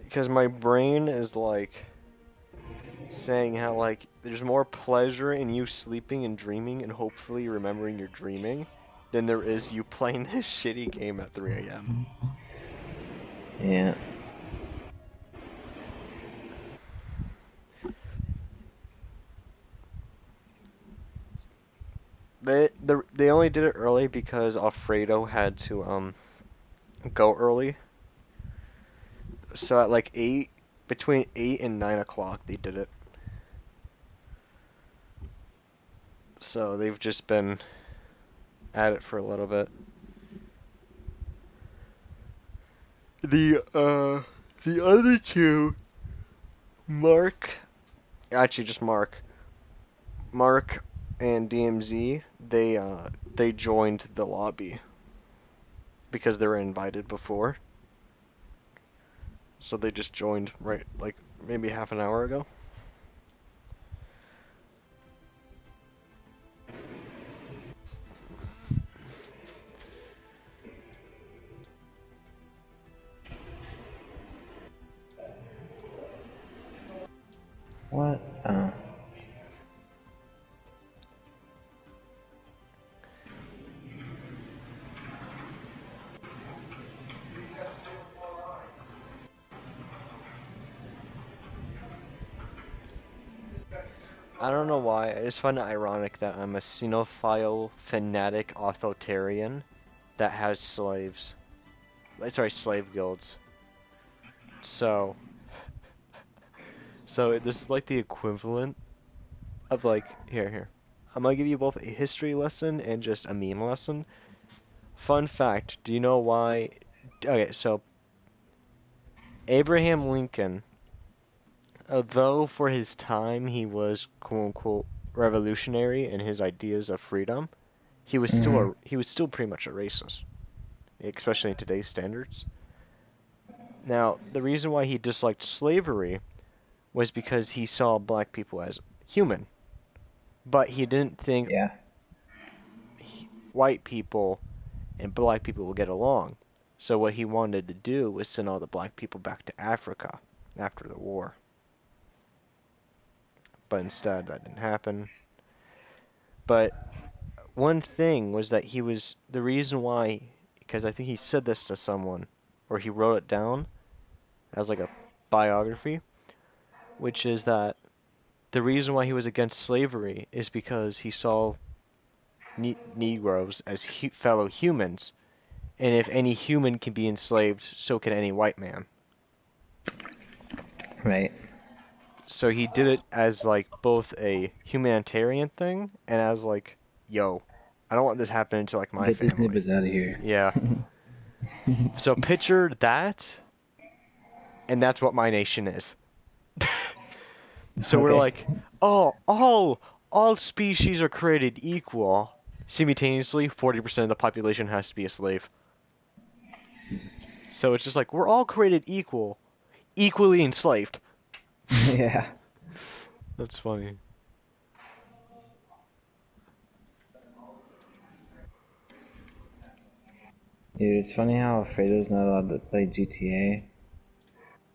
because my brain is like saying how like there's more pleasure in you sleeping and dreaming and hopefully remembering you're dreaming than there is you playing this shitty game at 3 a.m. Yeah. They only did it early because Alfredo had to go early. So at like between 8 and 9 o'clock they did it. So they've just been at it for a little bit. The other two, Mark, actually just Mark and DMZ, they joined the lobby because they were invited before. So they just joined right like maybe half an hour ago. What? Oh. I don't know why. I just find it ironic that I'm a xenophile fanatic authoritarian that has slaves. Sorry, slave guilds. So this is like the equivalent of like here. I'm gonna give you both a history lesson and just a meme lesson. Fun fact, do you know why? Okay, so Abraham Lincoln, although for his time he was quote unquote revolutionary in his ideas of freedom, he was still pretty much a racist, especially in today's standards. Now, the reason why he disliked slavery was because he saw black people as human, but he didn't think Yeah. white people and black people will get along. So what he wanted to do was send all the black people back to Africa after the war. But instead, that didn't happen. But one thing was that the reason why, because I think he said this to someone, or he wrote it down as like a biography, which is that the reason why he was against slavery is because he saw Negroes as fellow humans, and if any human can be enslaved, so can any white man. Right. So he did it as like both a humanitarian thing and as like, yo, I don't want this happening to like my Get these family. nippers out of here. Yeah. So picture that, and that's what my nation is. So we're Okay. like, oh, all species are created equal. Simultaneously, 40% of the population has to be a slave. So it's just like we're all created equal, equally enslaved. Yeah. That's funny. Dude, it's funny how Alfredo's not allowed to play GTA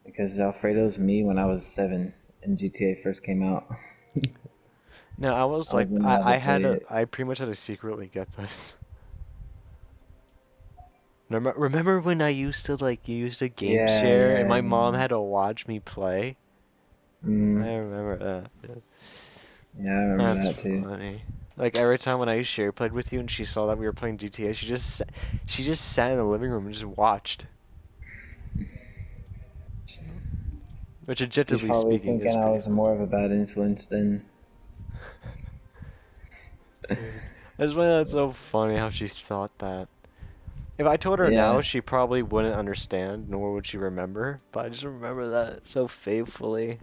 because Alfredo's me when I was 7 and GTA first came out. No, I was I like, wasn't allowed to play it. I pretty much had to secretly get this. Remember when I used to like use a game Yeah, share and yeah. my mom had to watch me play? Mm, I remember that. Yeah. yeah, I remember That's that too. funny. Like every time when I share played with you and she saw that we were playing GTA, she just sat in the living room and just watched. Which She's objectively probably speaking is thinking I pretty was funny. more of a bad influence than. Dude. I just find that so funny how she thought that. If I told her now, Yeah. she probably wouldn't understand, nor would she remember. But I just remember that so faithfully.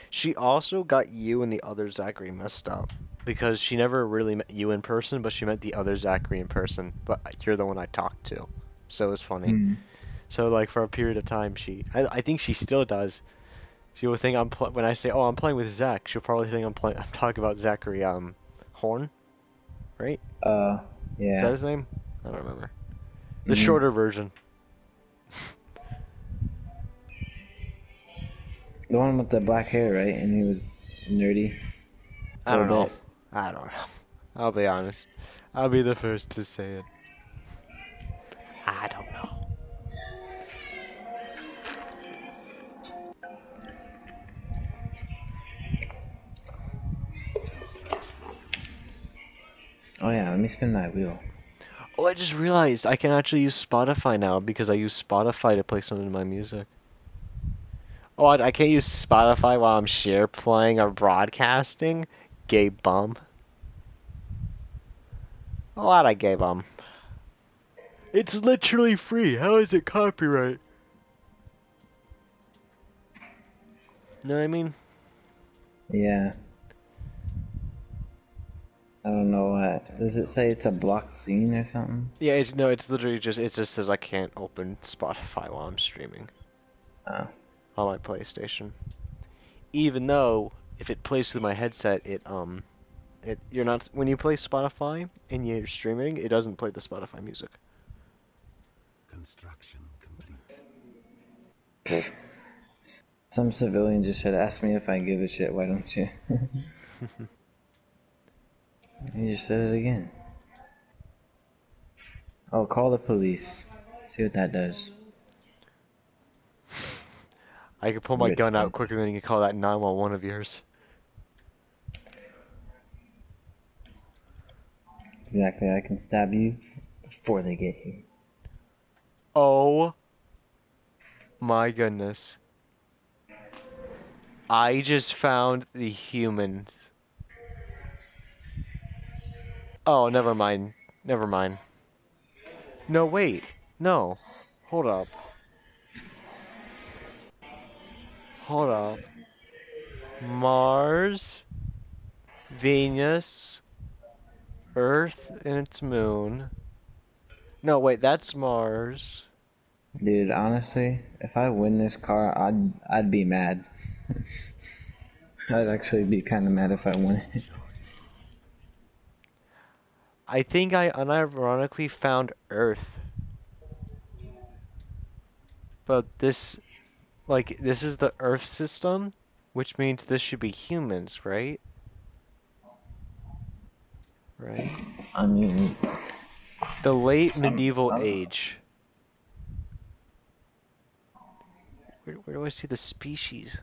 She also got you and the other Zachary messed up. Because she never really met you in person, but she met the other Zachary in person. But you're the one I talked to. So it was funny. Hmm. So like for a period of time, I think she still does. She will think when I say, "Oh, I'm playing with Zach," she'll probably think I'm talking about Zachary Horn, right? Uh, Is that yeah. his name? I don't remember. The Mm-hmm. shorter version. The one with the black hair, right? And he was nerdy a I little don't know. bit. I don't know. I'll be honest. I'll be the first to say it. I don't know. Construction complete. Oh yeah, let me spin that wheel. Oh, I just realized I can actually use Spotify now because I use Spotify to play some of my music. Oh, I can't use Spotify while I'm share playing or broadcasting? Gay bum. What a gay bum. It's literally free. How is it copyright? Know what I mean? Yeah. I don't know what. Does it say it's a blocked scene or something? Yeah, it's no, it's literally just it just says I can't open Spotify while I'm streaming Oh. on my PlayStation. Even though if it plays through my headset, you're not when you play Spotify and you're streaming, it doesn't play the Spotify music. Construction complete. Some civilian just should ask me if I give a shit, why don't you? You just said it again. Oh, call the police. See what that does. I could pull my Rich gun out bitch. quicker than you can call that 911 of yours. Exactly, I can stab you before they get here. Oh my goodness. I just found the humans. Oh, never mind. Never mind. No, wait. No. Hold up. Hold up. Mars, Venus, Earth and its moon. No, wait, that's Mars. Dude, honestly, if I win this car, I'd be mad. I'd actually be kind of mad if I won it. Charted. I think I unironically found Earth. But this is the Earth system, which means this should be humans, right? Right? I mean, The late medieval some. age. Where do I see the species?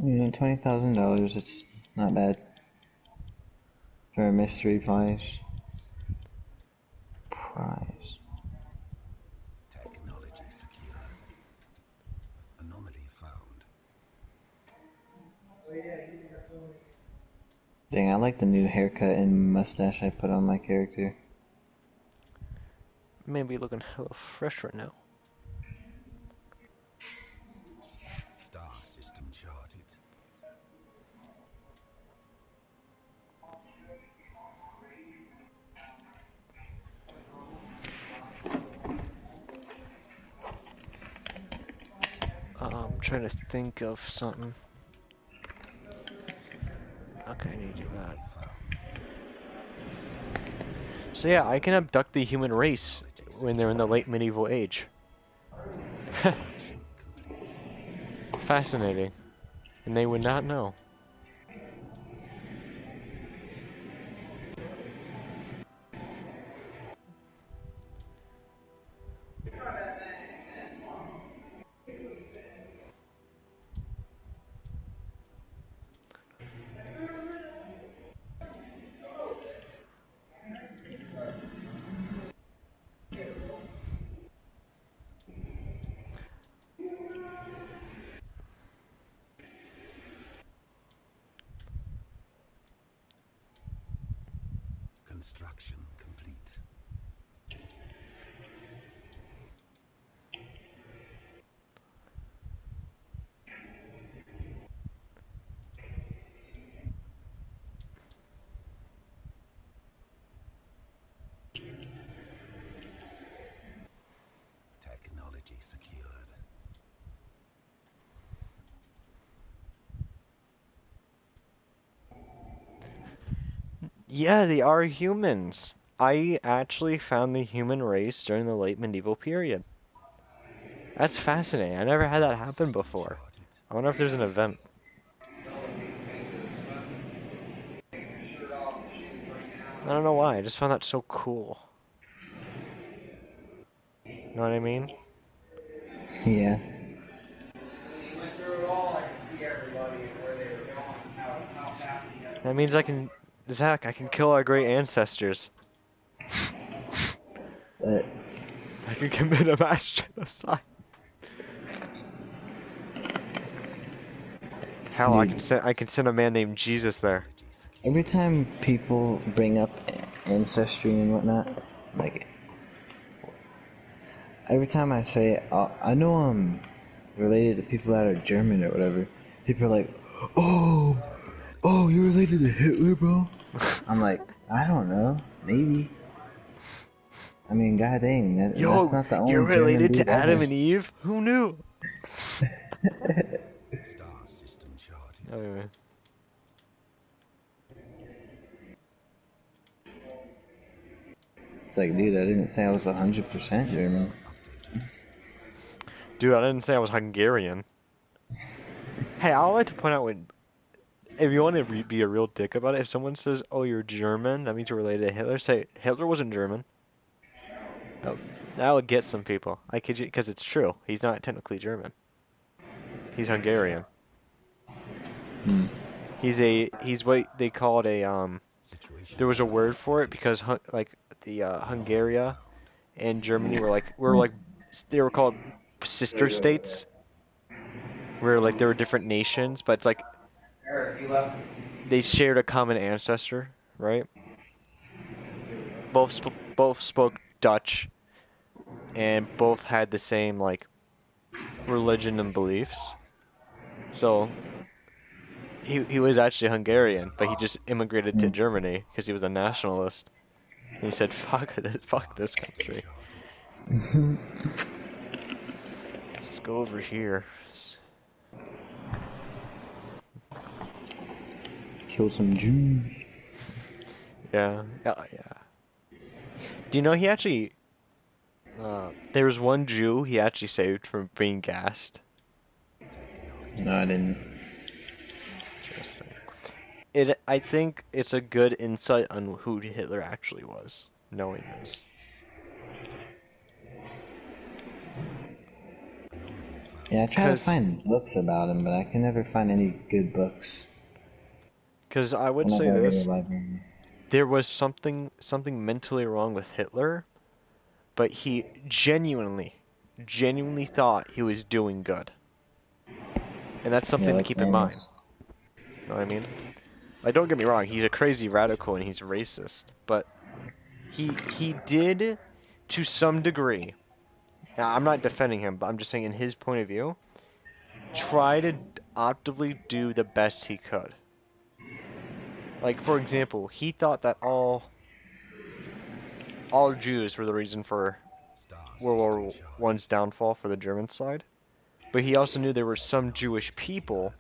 $20,000. It's not bad for a mystery prize. Technology secured. Anomaly found. Dang, I like the new haircut and mustache I put on my character. Maybe looking hella fresh right now. Star system charted. I'm trying to think of something. Okay, I need to do that. Anomaly found. So yeah, I can abduct the human race Technology when they're in the secured. late medieval age. Construction complete. Fascinating. And they would not know. Construction complete. Technology secured. Yeah, they are humans. I actually found the human race during the late medieval period. That's fascinating. I never had that Star happen system before. charted. I wonder if there's an event. I don't know why. I just found that so cool. Know what I mean? Yeah. That means I can, Zach, I can kill our great ancestors. But I can commit a mass genocide. Hell, dude, I can send a man named Jesus there. Technology every secured. time people bring up ancestry and whatnot, like every time I say I know I'm related to people that are German or whatever, people are like, "Oh, Technology oh, you're related to secured. Hitler, bro?" I'm like, I don't know, maybe. I mean, god dang, that's Yo, not the you're only German related dude to Adam ever. and Eve? Who knew? Star system charted. Anyway. It's like, dude, I didn't say I was 100% Information German. not updated. Dude, I didn't say I was Hungarian. Hey, I would like to point out when, if you want to be a real dick about it, if someone says, "Oh, you're German," that means you're related to Hitler. Say Hitler wasn't German. Oh, that would get some people. I kid you, because it's true. He's not technically German. He's Hungarian. Hmm. He's what they called a Situation There was a not word for it updated. because like the Hungaria Now. and Germany were like they were called sister states, where like there were different nations, but it's like they shared a common ancestor, right? Both spoke Dutch and both had the same like religion and Technology beliefs. secured. So he was actually Hungarian, but he just immigrated to Hmm. Germany because he was a nationalist. And he said, fuck Star this system country. charted. Let's go over here." Kill some Jews. Yeah, yeah, yeah. Do you know he actually, there was one Jew he actually saved from being gassed? Technology No, I didn't. secured. That's interesting. I think it's a good insight on who Hitler actually was, knowing this. Anomaly Yeah, I found. try to Cause, find books about him, but I can never find any good books cause I would say whenever I go to the this, library. there was something mentally wrong with Hitler, but he genuinely thought he was doing good. And that's Yeah, something to like keep in mind. Thanos. Know what I mean? Like, don't get me wrong, he's a Star crazy system radical and charted. he's racist, but he did to some degree. Now, I'm not defending him, but I'm just saying in his point of view, try to optimally do the best he could. Like for example, he thought that all Jews were the reason for Star World system War charted. One's downfall for the German side, but he also knew there were some Technology Jewish people secured.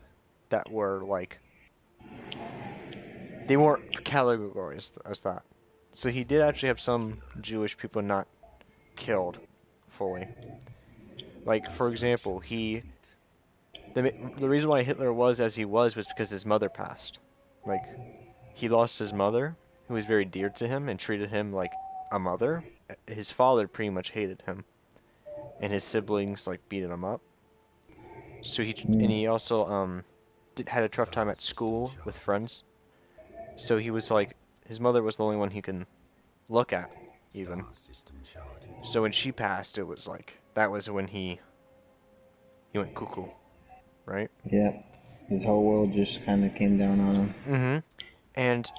that were like they weren't categorized as that. So he did actually Technology have some secured. Jewish people not killed fully. Like for example, Construction complete. the reason why Hitler was as he was because his mother passed. Like he lost his mother, who was very dear to him and treated him like a mother. His father pretty much hated him, and his siblings like beating him up. So Mm. he also had a tough time Star at system school with charted. friends. So he was like his mother was the only one he can look at even. Star system charted. So when she passed, it was like that was when he went cuckoo, right? Yeah. His whole world just kind of came down on him. Mm-hmm. And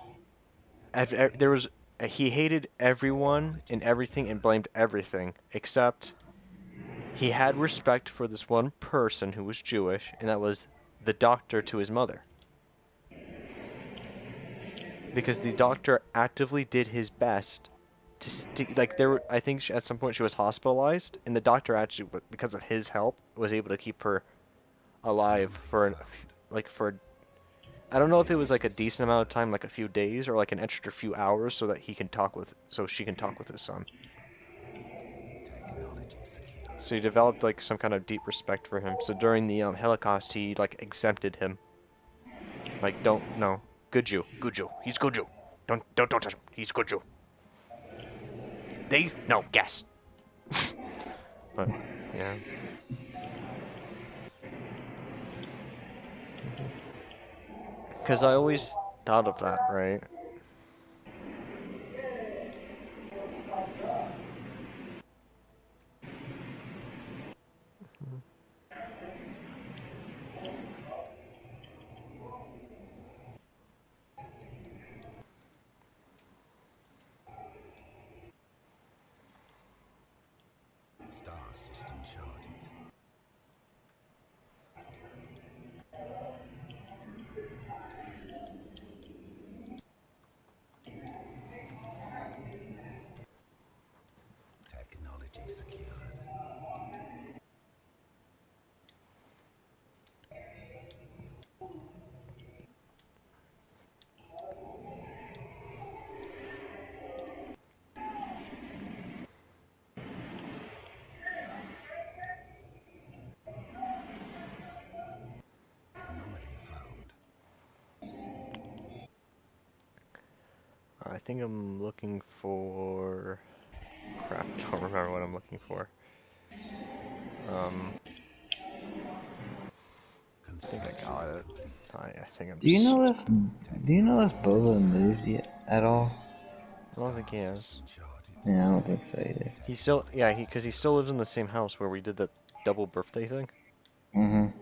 there was he hated everyone Technology and everything and secured. blamed everything except he had respect for this one person who was Jewish, and that was the doctor to his mother. Because the doctor actively did his best like I think at some point she was hospitalized, and the doctor actually, because of his help, was able to keep her alive Anomaly for found. like for I don't know if it was like a decent amount of time, like a few days, or like an extra few hours, so that she can talk with his son. Technology secured. So he developed like some kind of deep respect for him. So during the Holocaust, he like exempted him. Like, don't no, good Jew, he's good Jew. Don't touch him. He's good Jew. They no gas. But yeah. Because I always thought of that, right? Star system charted. Technology secured. Anomaly found. I think I'm looking for. Crap, don't remember what I'm looking for. I think I Construction got it. complete. I think I'm Do you just. know if Technology Boba secured. moved yet at all? I don't Star think he has. system charted. Yeah, I don't think so either. He's still, Technology yeah, because he still secured. lives in the same house where we did the double birthday thing. Mhm.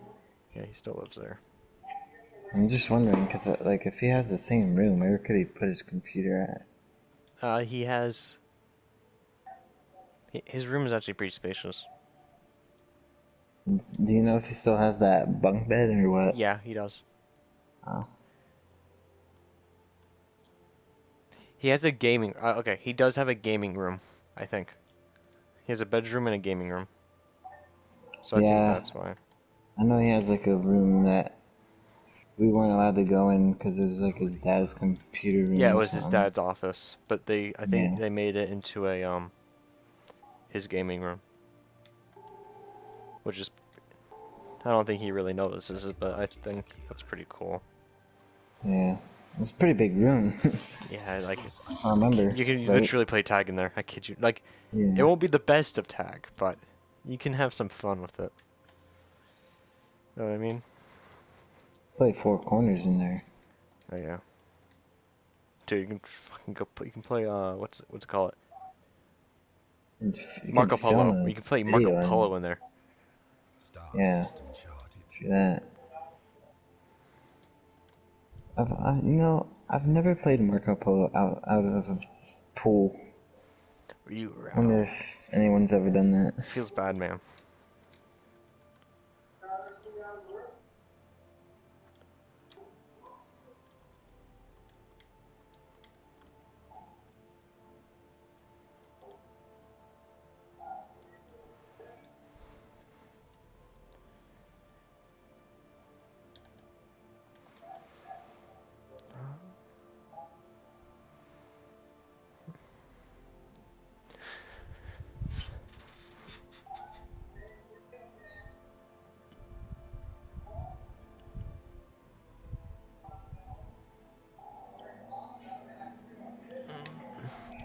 Yeah, he still lives there. I'm just wondering, cause like if he has the same room, where could he put his computer at? He has. His room is actually pretty spacious. Do you know if he still has that bunk bed or what? Yeah, he does. Oh. He has a gaming. Okay, he does have a gaming room. I think he has a bedroom and a gaming room. So I think Yeah, that's why. I know he has like a room that we weren't allowed to go in because it was like his Anomaly dad's found. computer Yeah, room it or was his something. dad's office, but I think Yeah. they made it into a his gaming room, which is, I don't think he really notices it, but I Technology think that's secured. pretty cool. Yeah. It's a pretty big room. Yeah, like I remember, you can right? literally play tag in there. I kid you. Like, it Yeah. won't be the best of tag, but you can have some fun with it. You know what I mean? Play four corners in there. Oh yeah. Dude, you can fucking go. You can play what's it called? You can Marco film Polo. a You can play Marco video and Polo in there. Star yeah, system charted. do that. I've never played Marco Polo out of a pool. You. I wonder if anyone's ever done that. Feels bad, man.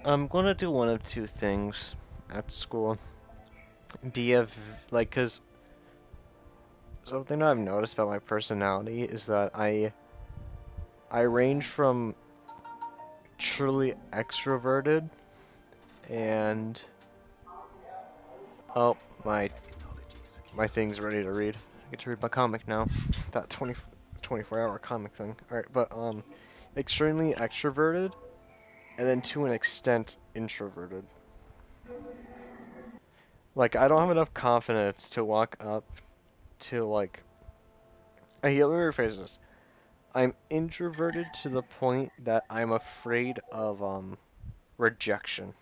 I'm gonna do one of two things at school. Be a like, cause something that I've noticed about my personality is that I range from truly extroverted and oh Technology my secured. thing's ready to read. I get to read my comic now. That 24-hour comic thing. All right, but extremely extroverted and then to an extent introverted. Like I don't have enough confidence to walk up to like. Let me rephrase this. I'm introverted to the point that I'm afraid of rejection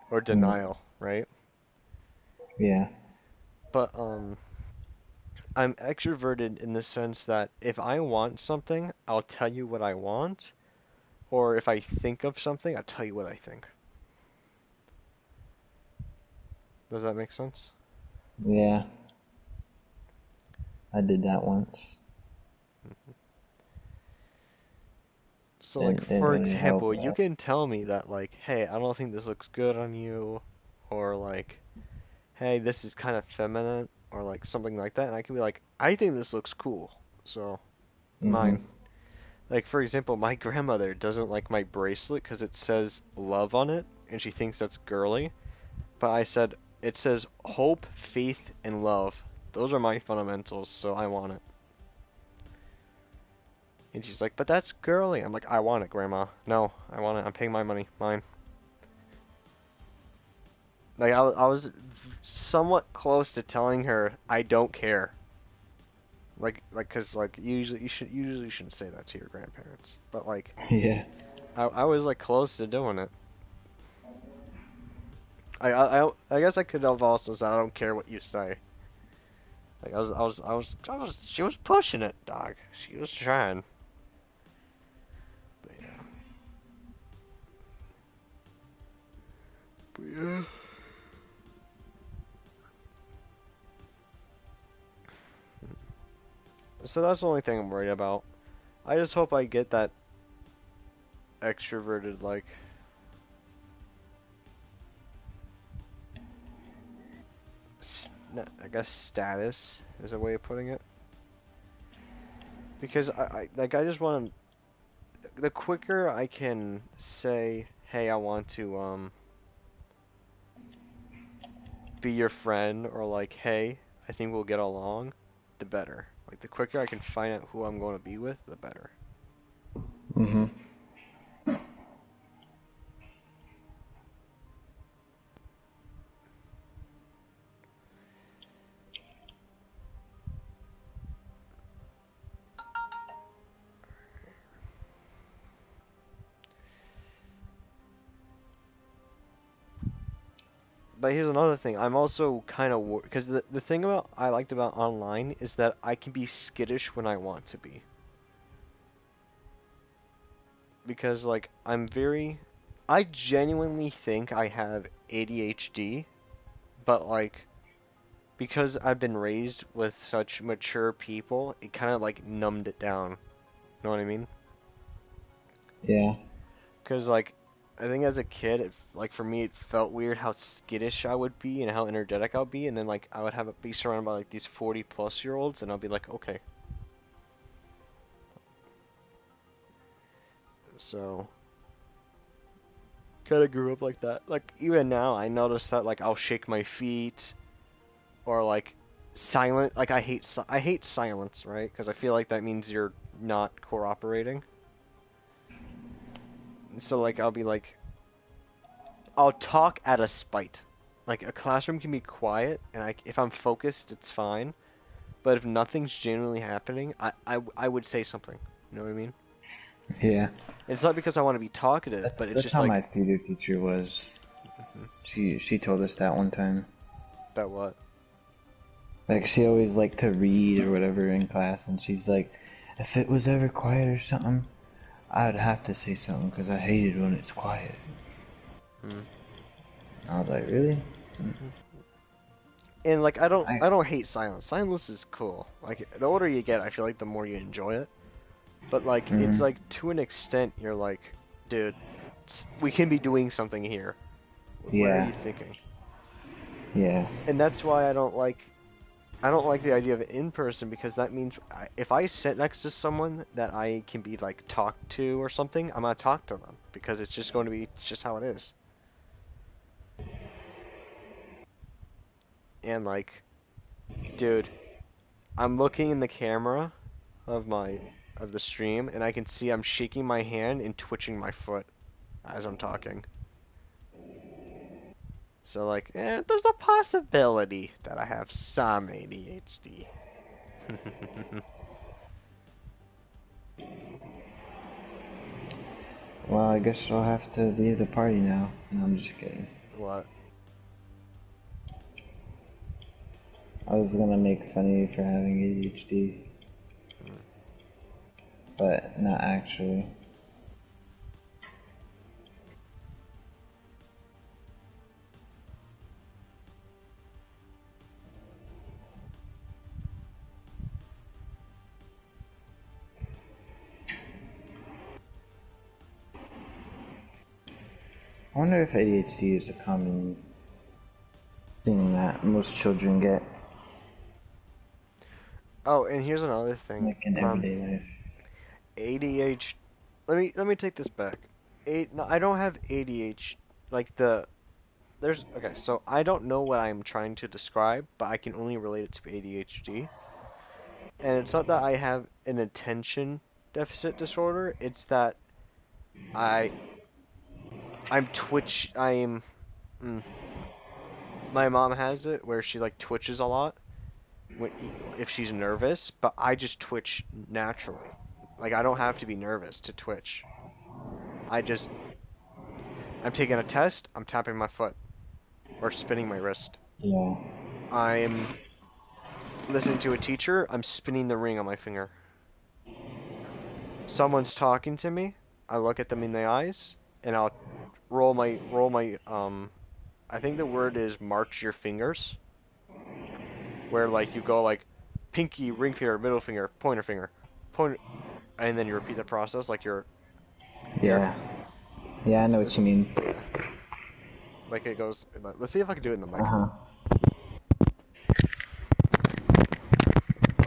or Mm, denial, right? yeah. But I'm extroverted in the sense that if I want something, I'll tell you what I want, or if I think of something, I'll tell you what I think. Does that make sense? Yeah, I did that once. So like Didn't for really help example, at you all. can tell me that like, hey, I don't think this looks good on you, or like, hey, this is kind of feminine, or like something like that, and I can be like, I think this looks cool, so Mhm. mine. Like for example, my grandmother doesn't like my bracelet because it says love on it, and she thinks that's girly. But I said it says hope, faith, and love. Those are my fundamentals, so I want it. And she's like, but that's girly. I'm like, I want it, Grandma. No, I want it. I'm paying my money. Mine. Like I was somewhat close to telling her I don't care. Cause like usually shouldn't say that to your grandparents. But like, Yeah. I was like close to doing it. I guess I could have also said I don't care what you say. Like she was pushing it, dog. She was trying. But yeah. But yeah. So that's the only thing I'm worried about. I just hope I get that extroverted, like, I guess status is a way of putting it. Because I just want to, the quicker I can say, hey, I want to, be your friend, or like, hey, I think we'll get along, the better. Like, the quicker I can find out who I'm going to be with, the better. Mhm. But here's another thing. I'm also kind of because the thing about I liked about online is that I can be skittish when I want to be. Because like I genuinely think I have ADHD, but like because I've been raised with such mature people, it kind of like numbed it down. Know what I mean? Yeah. Because like I think as a kid, like for me, it felt weird how skittish I would be and how energetic I would be, and then like I would be surrounded by like these 40-plus-year-olds, and I'll be like, okay. So kind of grew up like that. Like even now, I notice that like I'll shake my feet or like silent. Like I hate silence, right? Because I feel like that means you're not cooperating. So like I'll be like I'll talk out of spite. Like a classroom can be quiet, and if I'm focused, it's fine. But if nothing's genuinely happening, I would say something. You know what I mean? Yeah. It's not because I want to be talkative, but it's That's just how like, my theater teacher was. mhm, She told us that one time. that what? Like she always liked to read or whatever in class, and she's like, if it was ever quiet or something, I'd have to say something because I hate it when it's quiet. Hmm. I was like, really? And like I. I don't hate silence. Silence is cool. Like the older you get, I feel like the more you enjoy it. But like it's Mhm. like to an extent you're like, dude, we can be doing something here. What are Yeah. you thinking? Yeah. And that's why I don't like the idea of in person because that means if I sit next to someone that I can be like talked to or something, I'm gonna talk to them because it's just going to be it's just how it is. And like, dude, I'm looking in the camera of the stream and I can see I'm shaking my hand and twitching my foot as I'm talking. So like, there's a possibility that I have some ADHD. Well, I guess I'll have to leave the party now. No, I'm just kidding. What? I was gonna make fun of you for having ADHD, but not actually. I wonder if ADHD is a common thing that most children get, Oh, and here's another thing. like in everyday life. ADHD. Let me take this back. No, I don't have ADHD. Like there's okay. So I don't know what I'm trying to describe, but I can only relate it to ADHD. And it's not that I have an attention deficit disorder. It's that I I'm twitch. I'm. Mm, my mom has it where she like twitches a lot when if she's nervous, but I just twitch naturally. Like I don't have to be nervous to twitch. I just I'm taking a test, I'm tapping my foot or spinning my wrist. Yeah. I'm listening to a teacher, I'm spinning the ring on my finger. Someone's talking to me, I look at them in the eyes and I'll roll my I think the word is march your fingers, where like you go like pinky, ring finger, middle finger, pointer finger, point, and then you repeat the process like you're here. Yeah. Yeah, I know what you mean. Yeah, like it goes. Let's see if I can do it in the Uh mic. huh.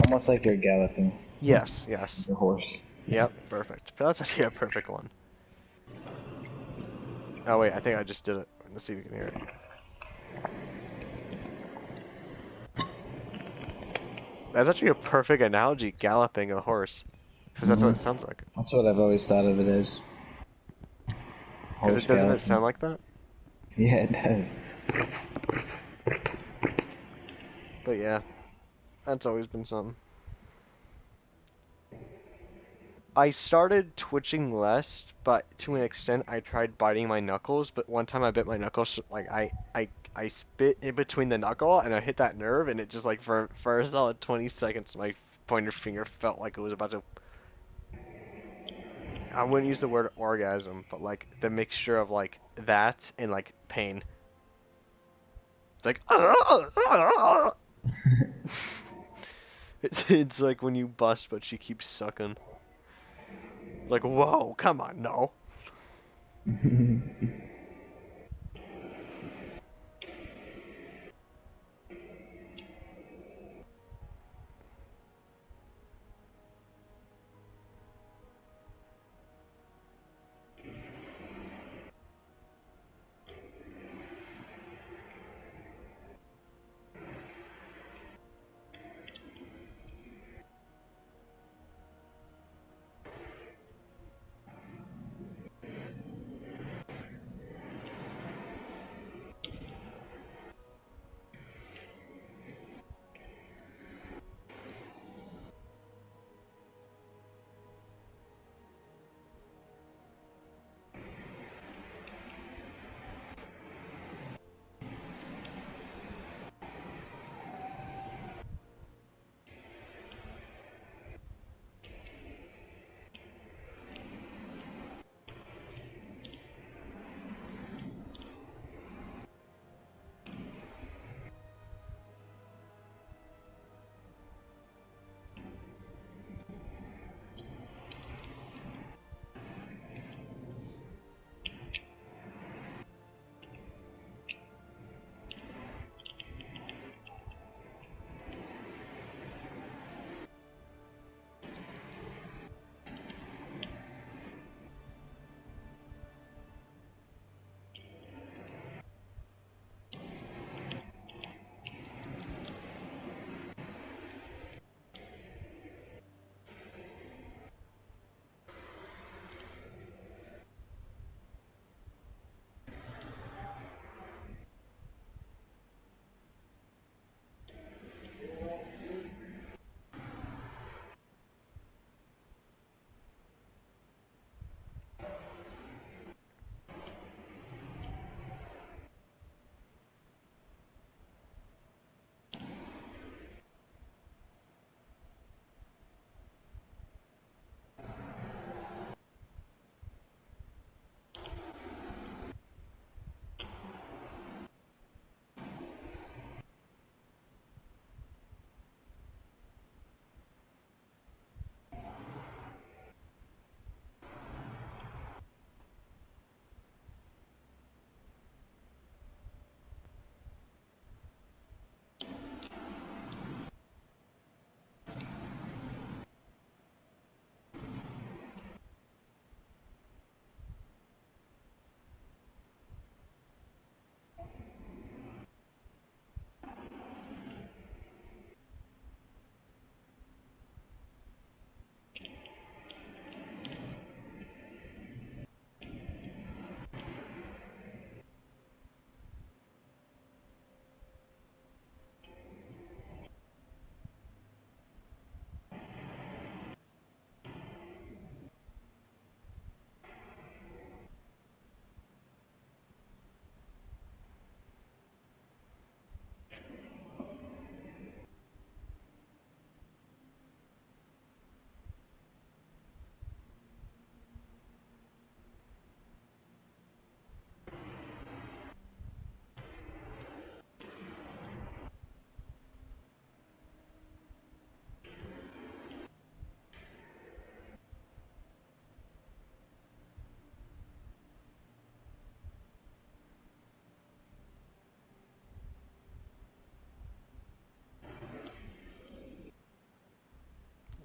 Almost like you're galloping Yes, yes. a horse. Yep, perfect. That's actually a perfect one. Oh wait, I think I just did it. Let's see if you can hear it. That's actually a perfect analogy, galloping a horse, because that's what Hmm. it sounds like. That's what I've always thought of it as. Because Horse it doesn't it galloping. sound like that? Yeah, it does. But yeah, that's always been something. I started twitching less, but to an extent, I tried biting my knuckles. But one time I bit my knuckles, like I spit in between the knuckle and I hit that nerve, and it just like for a solid 20 seconds, my pointer finger felt like it was about to. I wouldn't use the word orgasm, but like the mixture of like that and like pain. It's like it's like when you bust, but she keeps sucking. Like whoa, come on, no.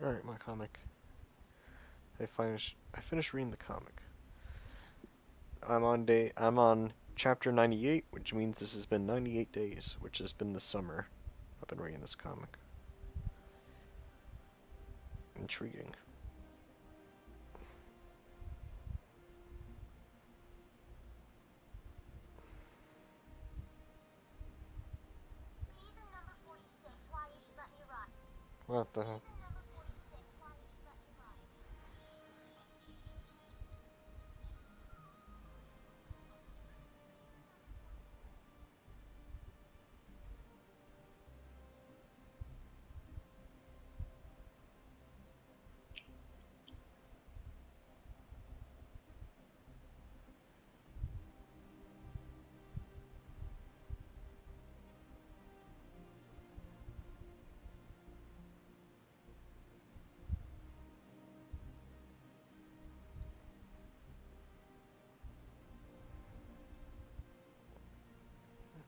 Alright, my comic. I finished reading the comic. I'm on chapter 98, which means this has been 98 days, which has been the summer. I've been reading this comic. Intriguing. What the hell?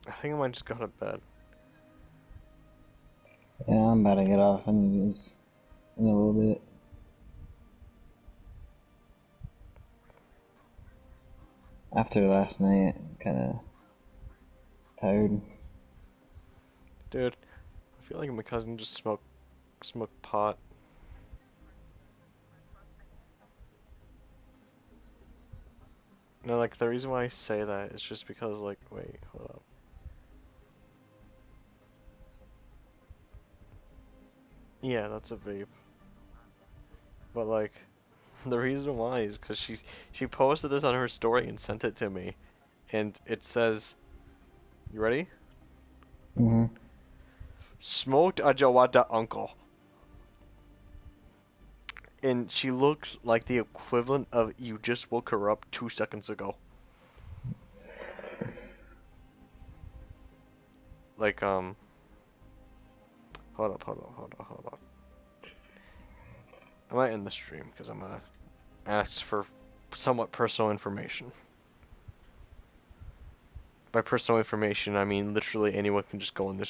I think I might just go to bed. Yeah, I'm about to get off in a little bit. After last night, I'm kind of tired. Dude, I feel like my cousin just smoked pot. No, like, the reason why I say that is just because, like, wait, hold up. Yeah, that's a vape. But, like, the reason why is because she posted this on her story and sent it to me. And it says, you ready? Mm-hmm. Smoked a Jawada uncle. And she looks like the equivalent of you just woke her up 2 seconds ago. Like, hold up. I might end the stream because I'm gonna ask for somewhat personal information. By personal information, I mean literally anyone can just go on this